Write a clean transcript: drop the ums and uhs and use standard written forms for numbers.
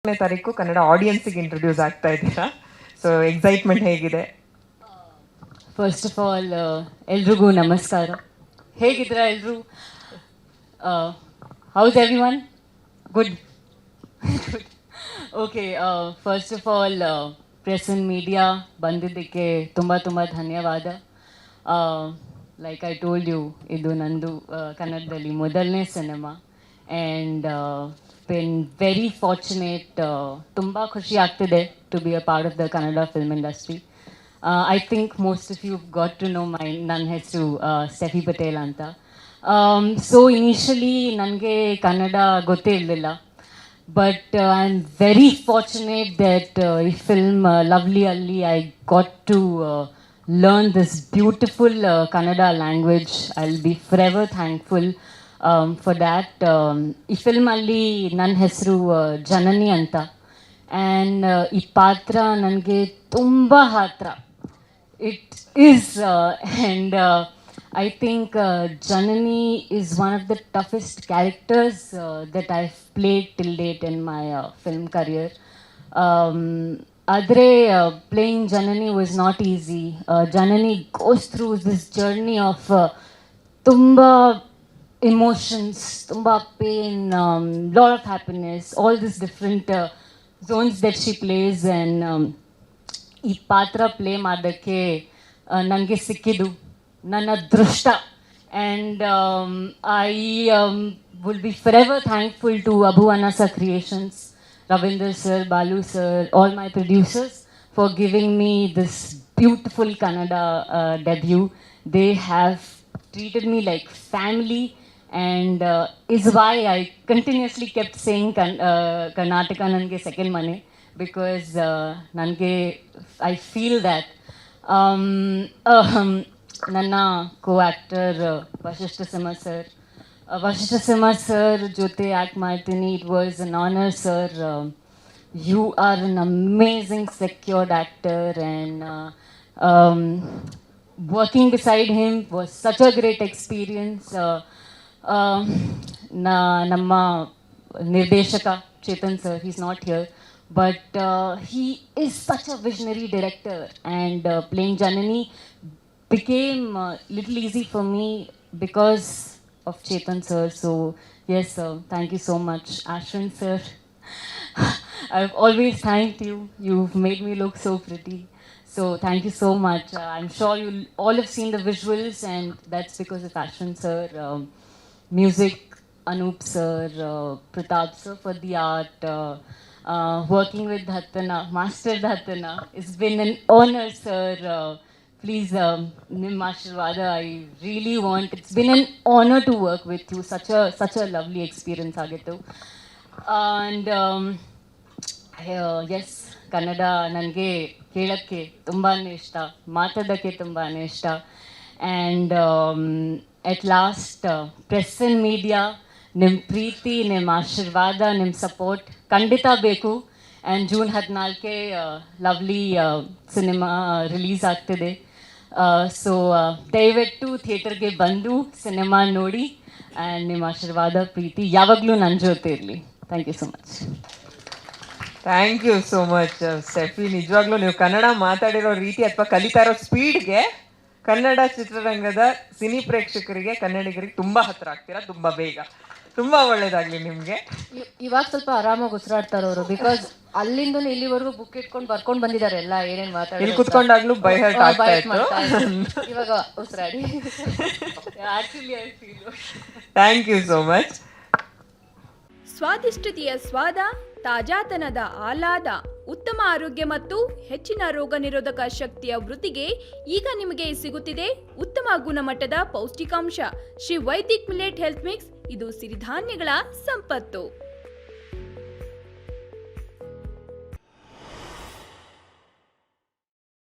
24ನೇ ತಾರೀಕು ಕನ್ನಡ ಆಡಿಯನ್ಸಿಗೆ ಇಂಟ್ರೊಡ್ಯೂಸ್ ಆಗ್ತಾ ಇದ್ದೀರಾ. ಸೊ ಎಕ್ಸೈಟ್ಮೆಂಟ್ ಹೇಗಿದೆ? ಫಸ್ಟ್ ಆಫ್ ಆಲ್ ಎಲ್ರಿಗೂ ನಮಸ್ಕಾರ. ಹೇಗಿದ್ದೀರಾ ಎಲ್ರು? House every one? Good. Okay, first of all press and media ಬಂದಿದ್ದಕ್ಕೆ ತುಂಬ ತುಂಬ ಧನ್ಯವಾದ. ಲೈಕ್ ಐ ಟೋಲ್ಡ್ ಯು, ಇದು ನಂದು ಕನ್ನಡದಲ್ಲಿ ಮೊದಲನೇ cinema and been very fortunate. ತುಂಬ ಖುಷಿ ಆಗ್ತಿದೆ to be a part of the Kannada film industry. I think most of you got to know ನನ್ನ ಹೆಸರು ಸ್ಟೆಫಿ ಪಟೇಲ್ ಅಂತ. ಸೊ ಇನಿಷಿಯಲಿ ನನಗೆ ಕನ್ನಡ ಗೊತ್ತೇ ಇರಲಿಲ್ಲ, but I'm very fortunate that in film Lovely Ali I got to learn this beautiful Kannada language. I'll be forever thankful for that. In film alli nan hesru Janani anta, and ee patra nange tumba hatra. It is and I think Janani is one of the toughest characters that I've played till date in my film career. Adre playing Janani was not easy. Janani goes through this journey of tumba emotions, tumba pain, lot of happiness, all these different zones that she plays, and ಈ ಪಾತ್ರ play ಮಾಡೋಕ್ಕೆ ನನಗೆ ಸಿಕ್ಕಿದ್ದು ನನ್ನ ಅದೃಷ್ಟ. And I will be forever thankful to Abu Anas creations, Ravindra sir, Balu sir, all my producers for giving me this beautiful Kannada debut. They have treated me like family, and is why I continuously kept saying Karnataka nange second mane, because nange I feel that ನನ್ನ co-actor Vasishta Simha sir ಜೊತೆ act ಮಾಡ್ತೀನಿ. It was an honour sir. You are an amazing secured actor, and working beside him was such a great experience. ನಮ್ಮ ನಿರ್ದೇಶಕ Chetan sir, he is not here, but he is such a visionary director, and playing Janani became little easy for me because of Chetan sir. So yes sir, thank you so much. Ashwin sir, I've always thanked you. You've made me look so pretty, so thank you so much. I'm sure you all have seen the visuals, and that's because of Ashwin sir. Music Anup sir, Pratap sir for the art. Working with Dhatana, Master Dhatana, it's been an honor, sir. Please, Nim Ashirvada, I really want. It's been an honor to work with you. Such a lovely experience, Agittu. And yes, Kannada ನನಗೆ ಕೇಳಕ್ಕೆ ತುಂಬಾನೇ ಇಷ್ಟ, ಮಾತಾಡೋಕ್ಕೆ ತುಂಬಾನೇ ಇಷ್ಟ. And at last, press and media, ನಿಮ್ಮ ಪ್ರೀತಿ, ನಿಮ್ಮ ಆಶೀರ್ವಾದ, ನಿಮ್ಮ ಸಪೋರ್ಟ್ ಖಂಡಿತ ಬೇಕು. ಆ್ಯಂಡ್ ಜೂನ್ 14ಕ್ಕೆ ಲವ್ಲಿ ಸಿನಿಮಾ ರಿಲೀಸ್ ಆಗ್ತಿದೆ. ಸೊ ದಯವಿಟ್ಟು ಥಿಯೇಟರ್ಗೆ ಬಂದು ಸಿನಿಮಾ ನೋಡಿ, ಆ್ಯಂಡ್ ನಿಮ್ಮ ಆಶೀರ್ವಾದ, ಪ್ರೀತಿ ಯಾವಾಗಲೂ ನನ್ನ ಜೊತೆ ಇರಲಿ. Thank you so much. Thank you so much Stephy. ನಿಜವಾಗ್ಲೂ ನೀವು ಕನ್ನಡ ಮಾತಾಡಿರೋ ರೀತಿ ಅಥವಾ ಕಲಿತಾ ಇರೋ ಸ್ಪೀಡ್ಗೆ ಕನ್ನಡ ಚಿತ್ರರಂಗದ ಸಿನಿ ಪ್ರೇಕ್ಷಕರಿಗೆ, ಕನ್ನಡಿಗರಿಗೆ ತುಂಬ ಹತ್ರ ಆಗ್ತೀರಾ, ತುಂಬ ಬೇಗ. ತುಂಬ ಒಳ್ಳೇದಾಗಲಿ ನಿಮಗೆ. ಇವಾಗ ಸ್ವಲ್ಪ ಆರಾಮಾಗಿ ಉಸಿರಾಡ್ತಾರೆ ಅವರು, ಬಿಕಾಸ್ ಅಲ್ಲಿಂದ ಇಲ್ಲಿವರೆಗೂ ಬುಕ್ ಇಟ್ಕೊಂಡು ಬರ್ಕೊಂಡು ಬಂದಿದ್ದಾರೆ ಎಲ್ಲ ಏನೇನು ಮಾತಾಡಿ. ಇಲ್ಲಿ ಕುತ್ಕೊಂಡಾಗ್ಲೂ ಬೈ ಹರ್ಟ್ ಆಗ್ತಾ ಇತ್ತು, ಇವಾಗ ಉಸಿರಾಡಿ. Thank you so much. ಸ್ವಾದಿಷ್ಟತೆಯ ಸ್ವಾದ, ತಾಜಾತನದ ಆಹ್ಲಾದ, ಉತ್ತಮ ಆರೋಗ್ಯ ಮತ್ತು ಹೆಚ್ಚಿನ ರೋಗ ನಿರೋಧಕ ಶಕ್ತಿಯ ವೃದ್ಧಿಗೆ ಈಗ ನಿಮಗೆ ಸಿಗುತ್ತಿದೆ ಉತ್ತಮ ಗುಣಮಟ್ಟದ ಪೌಷ್ಟಿಕಾಂಶ Shri Vaidik millet health mix. ಇದು ಸಿರಿಧಾನ್ಯಗಳ ಸಂಪತ್ತು.